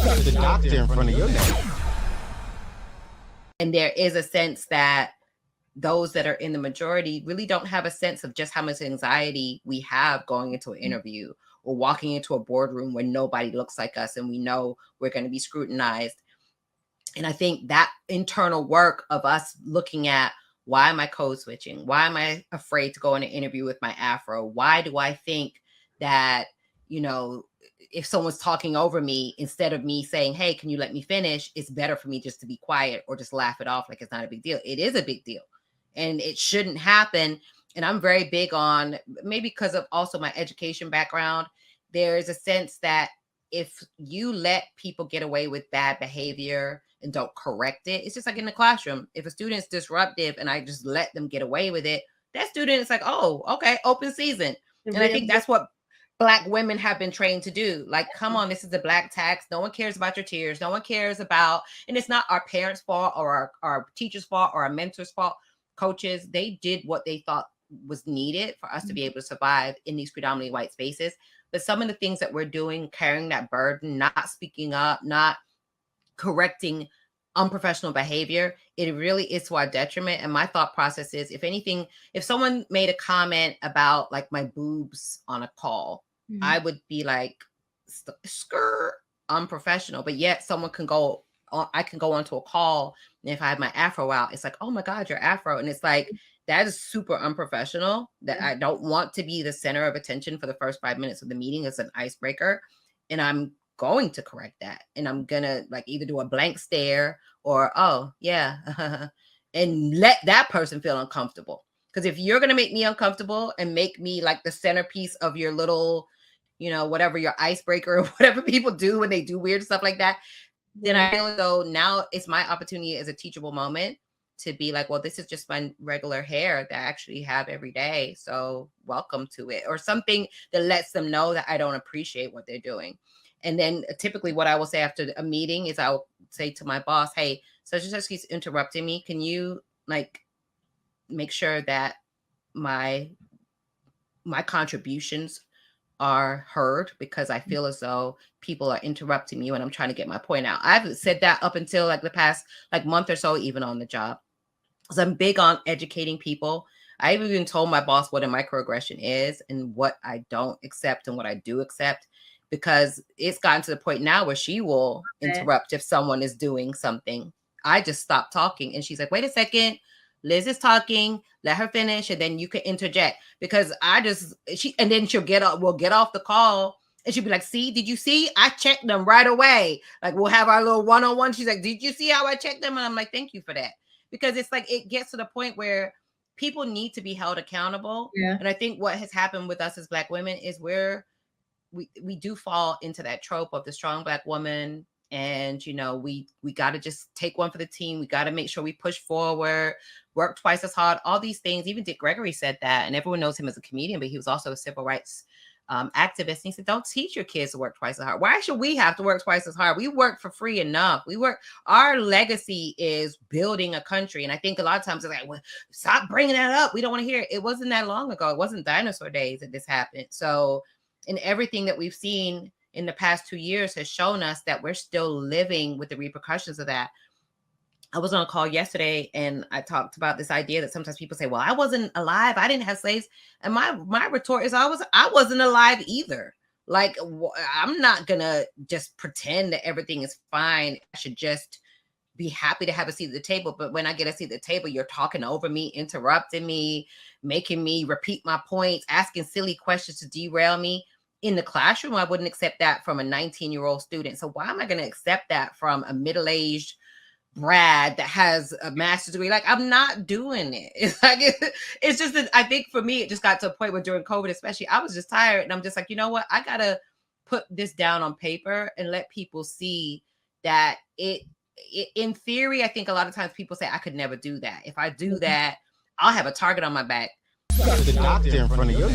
The doctor in front of your name. And there is a sense that those that are in the majority really don't have a sense of just how much anxiety we have going into an interview or walking into a boardroom where nobody looks like us and we know we're going to be scrutinized. And I think that internal work of us looking at, why am I code switching? Why am I afraid to go in an interview with my afro? Why do I think that, if someone's talking over me, instead of me saying, hey, can you let me finish? It's better for me just to be quiet or just laugh it off like it's not a big deal. It is a big deal and it shouldn't happen. And I'm very big on, maybe because of also my education background, there's a sense that if you let people get away with bad behavior and don't correct it, it's just like in the classroom. If a student's disruptive and I just let them get away with it, that student is like, oh, okay, open season. And I think that's what Black women have been trained to do. Like, come on, this is the Black tax. No one cares about your tears. No one cares about, and it's not our parents' fault or our teachers' fault or our mentors' fault. Coaches, they did what they thought was needed for us to be able to survive in these predominantly white spaces. But some of the things that we're doing, carrying that burden, not speaking up, not correcting unprofessional behavior, it really is to our detriment. And my thought process is, if anything, if someone made a comment about like my boobs on a call, I would be like, unprofessional. But yet someone can go on, I can go onto a call, and if I have my afro out, it's like, oh my God, your afro. And it's like, that is super unprofessional. That I don't want to be the center of attention for the first 5 minutes of the meeting. It's an icebreaker. And I'm going to correct that. And I'm gonna like either do a blank stare or, oh yeah, and let that person feel uncomfortable. Because if you're gonna make me uncomfortable and make me like the centerpiece of your little, whatever, your icebreaker or whatever people do when they do weird stuff like that, then I feel as though now it's my opportunity as a teachable moment to be like, well, this is just my regular hair that I actually have every day. So welcome to it, or something that lets them know that I don't appreciate what they're doing. And then typically what I will say after a meeting is I'll say to my boss, hey, such and such keeps interrupting me. Can you like make sure that my contributions are heard, because I feel as though people are interrupting me when I'm trying to get my point out. I've said that up until like the past like month or so, even on the job. So I'm big on educating people. I've even told my boss what a microaggression is and what I don't accept and what I do accept, because it's gotten to the point now where she will interrupt if someone is doing something. I just stop talking and she's like, wait a second, Liz is talking, let her finish, and then you can interject. Because and then we'll get off the call and she'll be like, see, did you see? I checked them right away. Like, we'll have our little one-on-one. She's like, did you see how I checked them? And I'm like, thank you for that. Because it's like, it gets to the point where people need to be held accountable. Yeah. And I think what has happened with us as Black women is we do fall into that trope of the strong Black woman. And, we got to just take one for the team. We got to make sure we push forward, work twice as hard, all these things. Even Dick Gregory said that, and everyone knows him as a comedian, but he was also a civil rights activist. And he said, don't teach your kids to work twice as hard. Why should we have to work twice as hard? We work for free enough. Our legacy is building a country. And I think a lot of times it's like, well, stop bringing that up. We don't want to hear it. It wasn't that long ago. It wasn't dinosaur days that this happened. So, and everything that we've seen in the past 2 years has shown us that we're still living with the repercussions of that. I was on a call yesterday and I talked about this idea that sometimes people say, well, I wasn't alive. I didn't have slaves. And my retort is I wasn't alive either. Like, I'm not going to just pretend that everything is fine. I should just be happy to have a seat at the table. But when I get a seat at the table, you're talking over me, interrupting me, making me repeat my points, asking silly questions to derail me. In the classroom, I wouldn't accept that from a 19-year-old student. So why am I going to accept that from a middle-aged Brad that has a master's degree? Like, I'm not doing it. It's like, it's just that I think for me, it just got to a point where during COVID, especially, I was just tired. And I'm just like, you know what? I got to put this down on paper and let people see that it in theory, I think a lot of times people say I could never do that. If I do that, I'll have a target on my back. The doctor in front of your